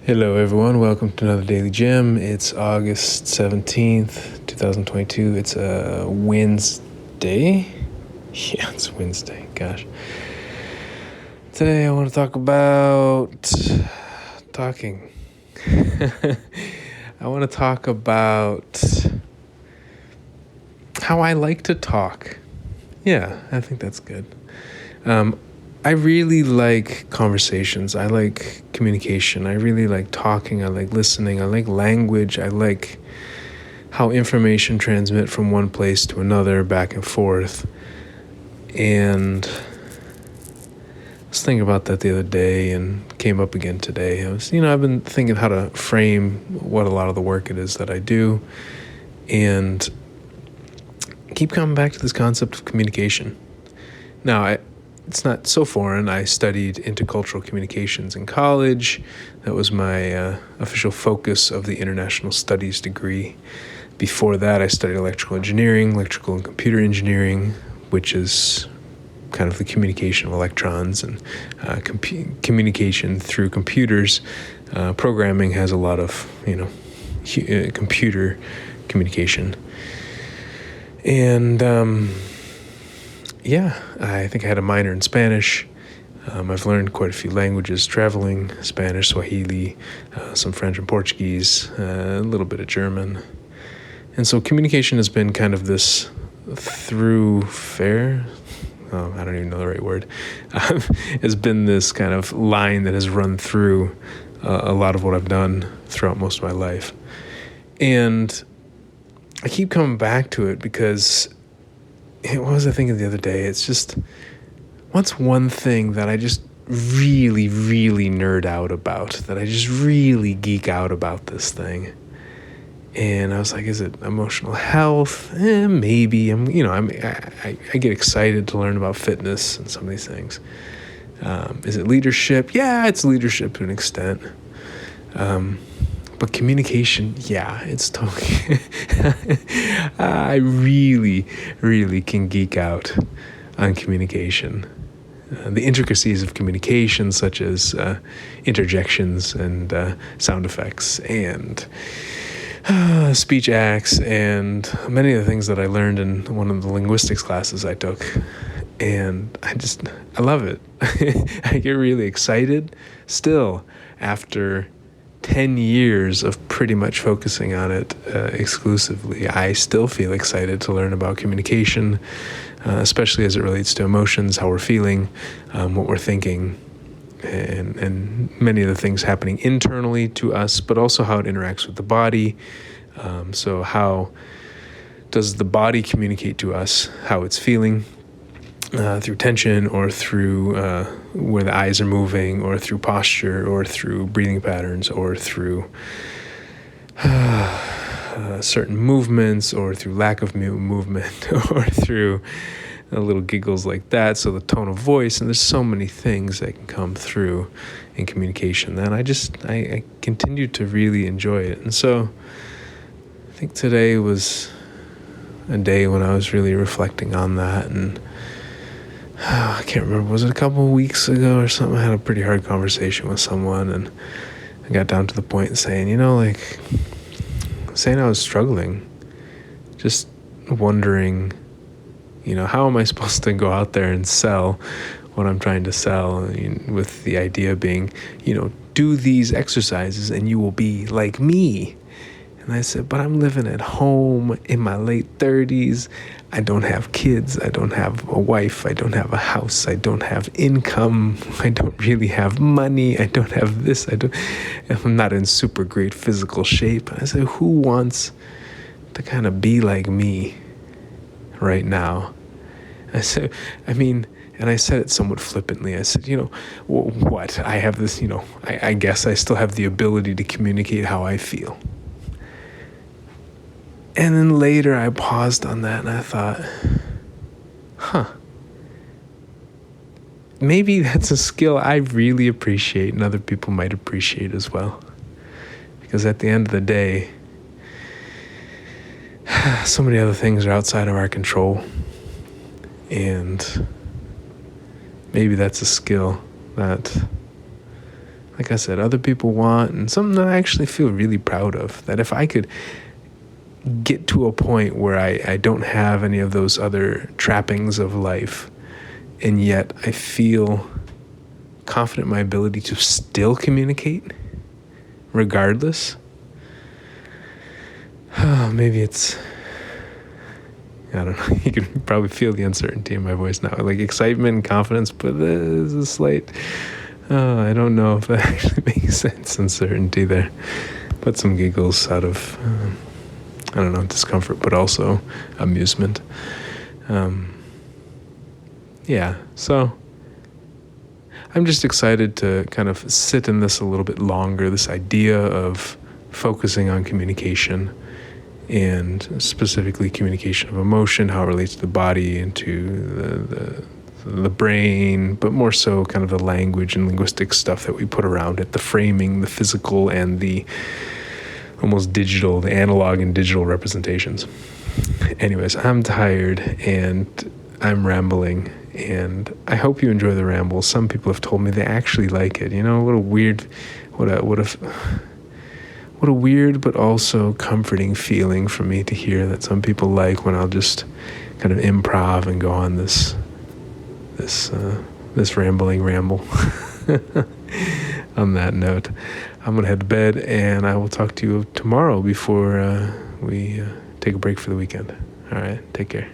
Hello everyone, welcome to another DailyJim. It's August 17th, 2022. It's a Wednesday. Yeah, it's Wednesday, gosh. Today I want to talk about talking. I want to talk about how I like to talk. Yeah, I think that's good. I really like conversations. I like communication. I really like talking. I like listening. I like language. I like how information transmit from one place to another, back and forth. And I was thinking about that the other day and came up again today. I've been thinking how to frame what a lot of the work it is that I do, and keep coming back to this concept of communication. Now, it's not so foreign. I studied intercultural communications in college. That was my official focus of the international studies degree. Before that, I studied electrical engineering, electrical and computer engineering, which is kind of the communication of electrons and communication through computers. Programming has a lot of, computer communication. And I think I had a minor in Spanish. I've learned quite a few languages traveling: Spanish, Swahili, some French and Portuguese, a little bit of German. And so communication has been kind of this I don't even know the right word, has been this kind of line that has run through a lot of what I've done throughout most of my life. And I keep coming back to it because what was I thinking the other day? It's just, what's one thing that I just really, really nerd out about, that I just really geek out about this thing? And I was like, is it emotional health? Maybe. I get excited to learn about fitness and some of these things. Is it leadership? Yeah, it's leadership to an extent. But communication, yeah, it's totally. I really, really can geek out on communication. The intricacies of communication, such as interjections and sound effects and speech acts, and many of the things that I learned in one of the linguistics classes I took. And I love it. I get really excited still after 10 years of pretty much focusing on it exclusively. I still feel excited to learn about communication, especially as it relates to emotions, how we're feeling, what we're thinking, and many of the things happening internally to us, but also how it interacts with the body. So how does the body communicate to us how it's feeling? Through tension, or through where the eyes are moving, or through posture, or through breathing patterns, or through certain movements, or through lack of movement, or through little giggles like that. So the tone of voice, and there's so many things that can come through in communication that I continue to really enjoy it. And so I think today was a day when I was really reflecting on that. And I can't remember, was it a couple of weeks ago or something? I had a pretty hard conversation with someone, and I got down to the point of saying, saying I was struggling, just wondering, how am I supposed to go out there and sell what I'm trying to sell? With the idea being, do these exercises and you will be like me. And I said, but I'm living at home in my late 30s. I don't have kids. I don't have a wife. I don't have a house. I don't have income. I don't really have money. I don't have this. I'm not in super great physical shape. I said, who wants to kind of be like me right now? I said, and I said it somewhat flippantly. I said, what? I have this, I guess I still have the ability to communicate how I feel. And then later I paused on that and I thought, maybe that's a skill I really appreciate and other people might appreciate as well. Because at the end of the day, so many other things are outside of our control. And maybe that's a skill that like I said, other people want, and something that I actually feel really proud of. That if I could get to a point where I don't have any of those other trappings of life, and yet I feel confident in my ability to still communicate regardless. Maybe it's, I don't know, you can probably feel the uncertainty in my voice now, like excitement and confidence, but there's a slight, I don't know if that actually makes sense, uncertainty there, but some giggles out of, I don't know, discomfort, but also amusement. So I'm just excited to kind of sit in this a little bit longer, this idea of focusing on communication, and specifically communication of emotion, how it relates to the body and to the brain, but more so kind of the language and linguistic stuff that we put around it, the framing, the physical, and the almost digital, the analog and digital representations. Anyways, I'm tired and I'm rambling, and I hope you enjoy the ramble. Some people have told me they actually like it. You know, what a weird but also comforting feeling for me to hear that some people like when I'll just kind of improv and go on this rambling ramble. On that note, I'm gonna head to bed, and I will talk to you tomorrow before we take a break for the weekend. All right, take care.